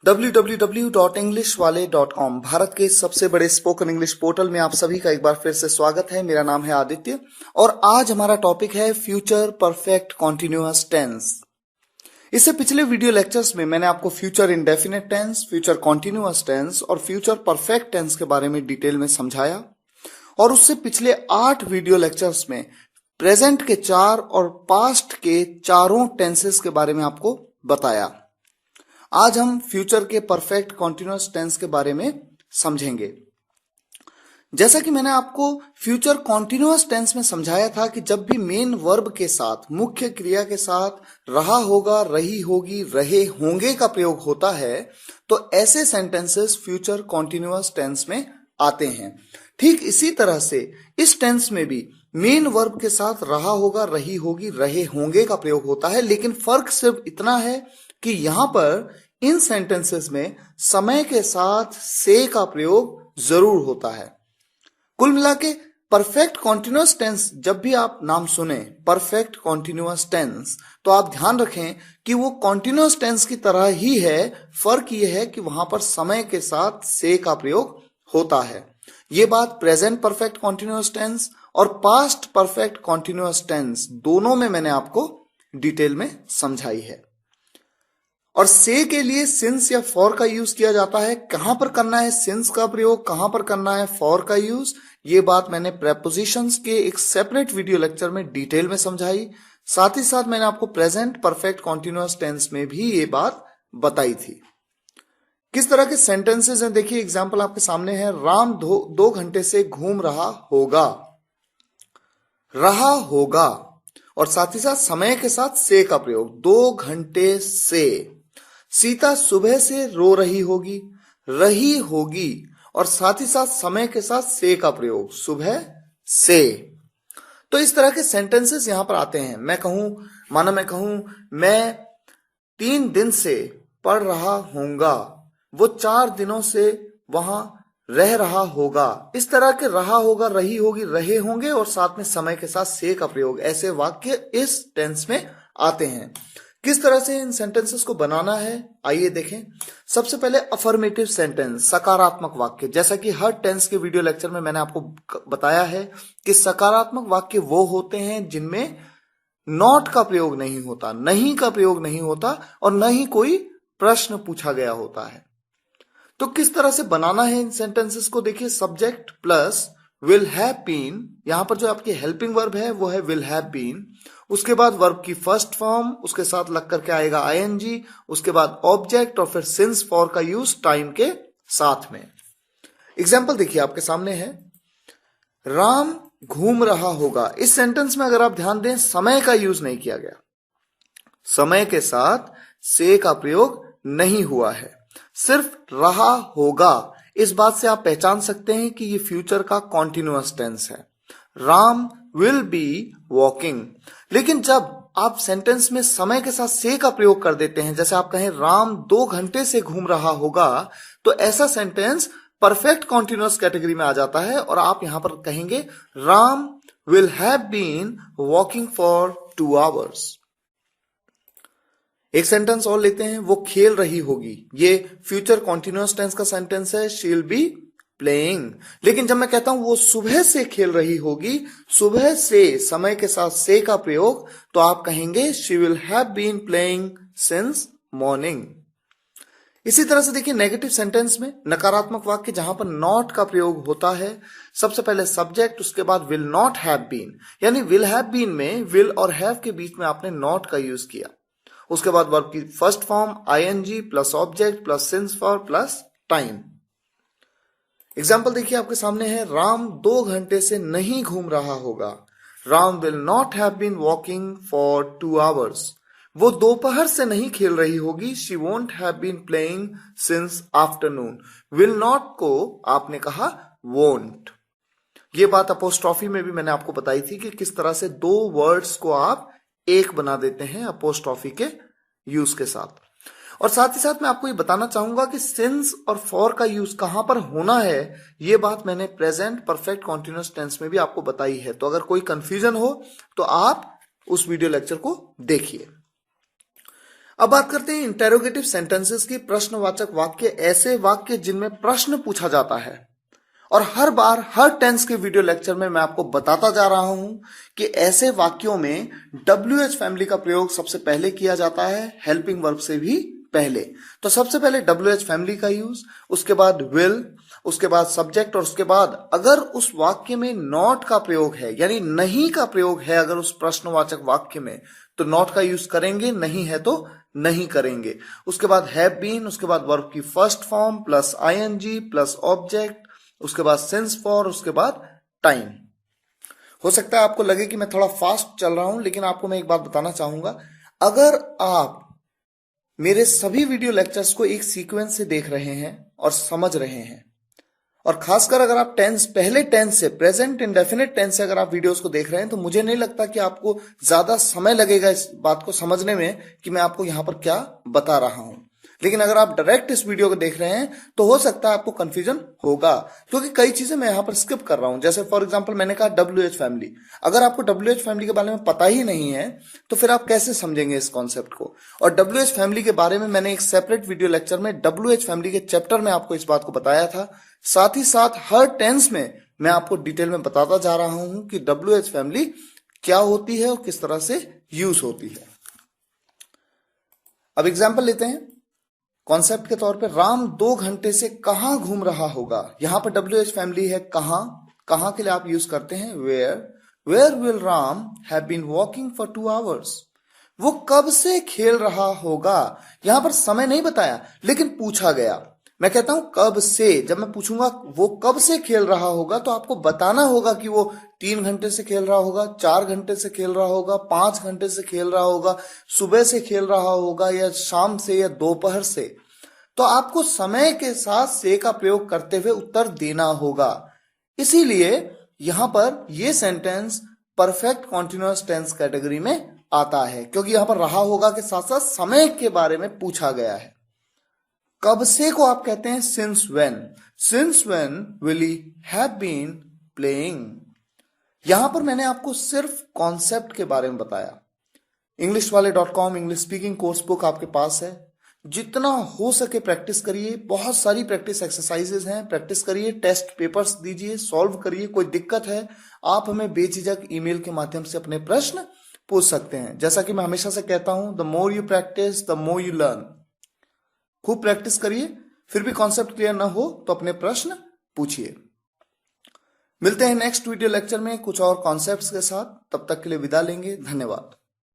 www.englishwale.com Bharat के सबसे बड़े स्पोकन इंग्लिश पोर्टल में आप सभी का एक बार फिर से स्वागत है। मेरा नाम है आदित्य और आज हमारा टॉपिक है फ्यूचर परफेक्ट कॉन्टिन्यूअस टेंस। इससे पिछले वीडियो लेक्चर्स में मैंने आपको future indefinite tense, future continuous tense और फ्यूचर परफेक्ट टेंस के बारे में डिटेल में समझाया और उससे पिछले 8 वीडियो लेक्चर्स में प्रेजेंट के 4 और पास्ट के चारों टेंसेस के बारे में आपको बताया। आज हम फ्यूचर के परफेक्ट कॉन्टिन्यूअस टेंस के बारे में समझेंगे। जैसा कि मैंने आपको फ्यूचर कॉन्टिन्यूअस टेंस में समझाया था कि जब भी मेन वर्ब के साथ, मुख्य क्रिया के साथ रहा होगा, रही होगी, रहे होंगे का प्रयोग होता है तो ऐसे सेंटेंसेस फ्यूचर कॉन्टिन्यूअस टेंस में आते हैं। ठीक इसी तरह से इस टेंस में भी मेन वर्ब के साथ रहा होगा, रही होगी, रहे होंगे का प्रयोग होता है, लेकिन फर्क सिर्फ इतना है कि यहां पर इन सेंटेंसेस में समय के साथ से का प्रयोग जरूर होता है। कुल मिला के परफेक्ट कॉन्टिन्यूअस टेंस जब भी आप नाम सुने परफेक्ट कॉन्टिन्यूअस टेंस तो आप ध्यान रखें कि वो कॉन्टिन्यूअस टेंस की तरह ही है। फर्क ये है कि वहां पर समय के साथ से का प्रयोग होता है। ये बात प्रेजेंट परफेक्ट कॉन्टिन्यूअस टेंस और पास्ट परफेक्ट कॉन्टिन्यूअस टेंस दोनों में मैंने आपको डिटेल में समझाई है। और से के लिए सिंस या फॉर का यूज किया जाता है। कहां पर करना है सिंस का प्रयोग, कहां पर करना है फॉर का यूज, ये बात मैंने प्रेपोजिशंस के एक सेपरेट वीडियो लेक्चर में डिटेल में समझाई। साथ ही साथ मैंने आपको प्रेजेंट परफेक्ट कॉन्टिन्यूअस टेंस में भी ये बात बताई थी। किस तरह के सेंटेंसेस हैं देखिए, एग्जाम्पल आपके सामने है। राम 2 घंटे से घूम रहा होगा, रहा होगा और साथ ही साथ समय के साथ से का प्रयोग, 2 घंटे से। सीता सुबह से रो रही होगी, रही होगी और साथ ही साथ समय के साथ से का प्रयोग, सुबह से। तो इस तरह के सेंटेंसेस यहां पर आते हैं। मैं कहूं मैं 3 दिन से पढ़ रहा हूंगा, वो 4 दिनों से वहां रह रहा होगा। इस तरह के रहा होगा, रही होगी, रहे होंगे और साथ में समय के साथ से का प्रयोग, ऐसे वाक्य इस टेंस में आते हैं। किस तरह से इन सेंटेंसेस को बनाना है आइए देखें। सबसे पहले अफर्मेटिव सेंटेंस, सकारात्मक वाक्य। जैसा कि हर टेंस के वीडियो लेक्चर में मैंने आपको बताया है कि सकारात्मक वाक्य वो होते हैं जिनमें नॉट का प्रयोग नहीं होता, नहीं का प्रयोग नहीं होता और न ही कोई प्रश्न पूछा गया होता है। तो किस तरह से बनाना है इन सेंटेंसेस को देखिए। Subject plus will have been, यहां पर जो आपकी हेल्पिंग वर्ब है वो है विल हैव बीन। उसके बाद वर्ब की फर्स्ट फॉर्म, उसके साथ लग करके आएगा आईएनजी, उसके बाद ऑब्जेक्ट और फिर सिंस फॉर का यूज टाइम के साथ में। एग्जाम्पल देखिए आपके सामने है, राम घूम रहा होगा। इस सेंटेंस में अगर आप ध्यान दें समय का यूज नहीं किया गया, समय के साथ से का प्रयोग नहीं हुआ है, सिर्फ रहा होगा। इस बात से आप पहचान सकते हैं कि ये फ्यूचर का कॉन्टिन्यूअस टेंस है। Ram will be walking. लेकिन जब आप सेंटेंस में समय के साथ से का प्रयोग कर देते हैं, जैसे आप कहें राम 2 घंटे से घूम रहा होगा, तो ऐसा सेंटेंस परफेक्ट कॉन्टिन्यूअस कैटेगरी में आ जाता है और आप यहां पर कहेंगे Ram will have been walking for 2 hours. एक सेंटेंस और लेते हैं, वो खेल रही होगी। ये फ्यूचर कॉन्टिन्यूअस टेंस का सेंटेंस है, शी विल बी प्लेइंग। लेकिन जब मैं कहता हूं वो सुबह से खेल रही होगी, सुबह से समय के साथ से का प्रयोग, तो आप कहेंगे she will have been playing since morning. इसी तरह से देखिए नेगेटिव सेंटेंस में, नकारात्मक वाक्य जहां पर नॉट का प्रयोग होता है। सबसे पहले सब्जेक्ट, उसके बाद विल नॉट हैव बीन, यानी विल हैव बीन में विल और हैव के बीच में आपने नॉट का यूज किया। उसके बाद वर्ब की first form ING plus object plus since for plus time. Example देखिए आपके सामने है, राम 2 घंटे से नहीं घूम रहा होगा। राम will not have been walking for 2 hours. वो दोपहर से नहीं खेल रही होगी, she won't have been playing since afternoon. Will not को आपने कहा वोंट। ये बात अपोस्ट्रॉफी में भी मैंने आपको बताई थी कि किस तरह से 2 वर्ड्स को आप एक बना देते हैं अपोस्ट्रॉफी के यूज के साथ। और साथ ही साथ मैं आपको ये बताना चाहूंगा कि सिंस और फॉर का यूज कहां पर होना है, ये बात मैंने प्रेजेंट परफेक्ट कॉन्टिन्यूअस टेंस में भी आपको बताई है। तो अगर कोई कंफ्यूजन हो तो आप उस वीडियो लेक्चर को देखिए। अब बात करते हैं इंटेरोगेटिव सेंटेंसेस की। प्रश्नवाचक वाक्य ऐसे वाक्य जिनमें प्रश्न पूछा जाता है। और हर बार हर टेंस के वीडियो लेक्चर में मैं आपको बताता जा रहा हूं कि ऐसे वाक्यों में WH फैमिली का प्रयोग सबसे पहले किया जाता है, हेल्पिंग वर्ब से भी पहले। तो सबसे पहले WH फैमिली का यूज, उसके बाद विल, उसके बाद सब्जेक्ट, और उसके बाद अगर उस वाक्य में नॉट का प्रयोग है यानी नहीं का प्रयोग है अगर उस प्रश्नवाचक वाक्य में, तो नॉट का यूज करेंगे, नहीं है तो नहीं करेंगे। उसके बाद हैव बीन, उसके बाद वर्ब की first form plus ING plus object, उसके बाद सिंस फॉर, उसके बाद टाइम। हो सकता है आपको लगे कि मैं थोड़ा फास्ट चल रहा हूं, लेकिन आपको मैं एक बात बताना चाहूंगा। अगर आप मेरे सभी वीडियो लेक्चर्स को एक सीक्वेंस से देख रहे हैं और समझ रहे हैं, और खासकर अगर आप पहले टेंस से, प्रेजेंट इंडेफिनिट टेंस से अगर आप वीडियोस को देख रहे हैं, तो मुझे नहीं लगता कि आपको ज्यादा समय लगेगा इस बात को समझने में कि मैं आपको यहां पर क्या बता रहा हूं। लेकिन अगर आप डायरेक्ट इस वीडियो को देख रहे हैं तो हो सकता है आपको कंफ्यूजन होगा, क्योंकि कई चीजें मैं यहां पर स्किप कर रहा हूं। जैसे फॉर एग्जांपल मैंने कहा WH फैमिली। अगर आपको WH फैमिली के बारे में पता ही नहीं है तो फिर आप कैसे समझेंगे इस कॉन्सेप्ट को। और WH फैमिली के बारे में मैंने एक सेपरेट वीडियो लेक्चर में WH फैमिली के चैप्टर में आपको इस बात को बताया था। साथ ही साथ हर टेंस में मैं आपको डिटेल में बताता जा रहा हूं कि WH फैमिली क्या होती है और किस तरह से यूज होती है। अब एग्जाम्पल लेते हैं कॉन्सेप्ट के तौर पे। राम 2 घंटे से कहां घूम रहा होगा। यहां पर WH फैमिली है कहां। कहां के लिए आप यूज करते हैं where will Ram have been walking for 2 hours। वो कब से खेल रहा होगा। यहां पर समय नहीं बताया लेकिन पूछा गया। मैं कहता हूं कब से। जब मैं पूछूंगा वो कब से खेल रहा होगा तो आपको बताना होगा कि वो 3 घंटे से खेल रहा होगा, 4 घंटे से खेल रहा होगा, 5 घंटे से खेल रहा होगा, सुबह से खेल रहा होगा, या शाम से, या दोपहर से। तो आपको समय के साथ से का प्रयोग करते हुए उत्तर देना होगा। इसीलिए यहां पर यह sentence perfect continuous tense category में आता है, क्योंकि यहां पर रहा होगा के साथ साथ समय के बारे में पूछा गया है। कब से को आप कहते हैं since when will he have been playing. यहां पर मैंने आपको सिर्फ कॉन्सेप्ट के बारे में बताया। englishwale.com English speaking course book आपके पास है। जितना हो सके प्रैक्टिस करिए। बहुत सारी प्रैक्टिस एक्सरसाइजेस हैं, प्रैक्टिस करिए, टेस्ट पेपर्स दीजिए, सॉल्व करिए। कोई दिक्कत है आप हमें बेझिझक ईमेल के माध्यम से अपने प्रश्न पूछ सकते हैं। जैसा कि मैं हमेशा से कहता हूं, the more you practice the more you learn. खूब प्रैक्टिस करिए। फिर भी कॉन्सेप्ट क्लियर ना हो तो अपने प्रश्न पूछिए। मिलते हैं नेक्स्ट वीडियो लेक्चर में कुछ और कॉन्सेप्ट्स के साथ। तब तक के लिए विदा लेंगे। धन्यवाद।